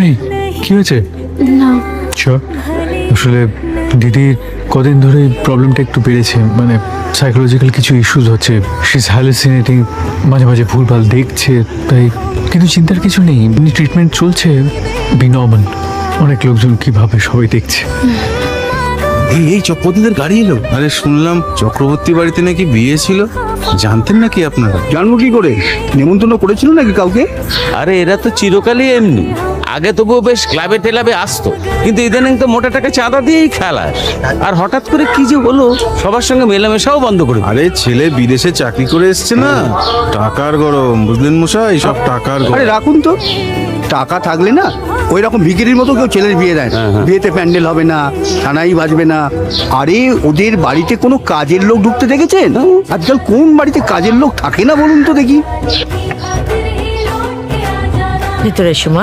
এই কি হয়েছে? না শিওর? আসলে দিদির কদিন ধরে প্রবলেমটা একটু বেড়েছে, মানে সাইকোলজিক্যাল কিছু ইস্যুস হচ্ছে। শি ইজ হ্যালুসিনেটিং, মাঝে মাঝে ভুলভাল দেখছে, তাই কিন্তু চিন্তার কিছু নেই, এমনি ট্রিটমেন্ট চলছে। Be normal. অনেক লোকজন কি ভাবে সবাই দেখছে। এই এই চক্রবর্তীদের গাড়ি এলো। আরে শুনলাম চক্রবর্তী বাড়িতে নাকি বিয়ে ছিল, জানতেন নাকি আপনারা? জানবো কি করে? নেমন্তন্ন করেছিল নাকি কাউকে? আরে এরা তো চিরকালই এমনি। আগে তবুও বেশ ক্লাবে টেলাবে আসতো, কিন্তু ইদানিং তো মোটা টাকা চাঁদা দিয়েই খেলাস। আর হঠাৎ করে কি যে হলো, সবার সঙ্গে মেলামেশাও বন্ধ করে দিল। আরে ছেলে বিদেশে চাকরি করে এসছে না, টাকার গরম, বুঝলেন মশাই, সব টাকার আরে গরম। রাখুন তো, টাকা থাকলে না ওই রকম ভিকিরির মতো কেউ ছেলের বিয়ে দেয় না। বিয়েতে প্যান্ডেল হবে না, সানাই বাজবে না। আরে ওদের বাড়িতে কোনো কাজের লোক ঢুকতে দেখেছেন? আজকাল কোন বাড়িতে কাজের লোক থাকে না বলুন তো দেখি। ভিতরে এসো মা।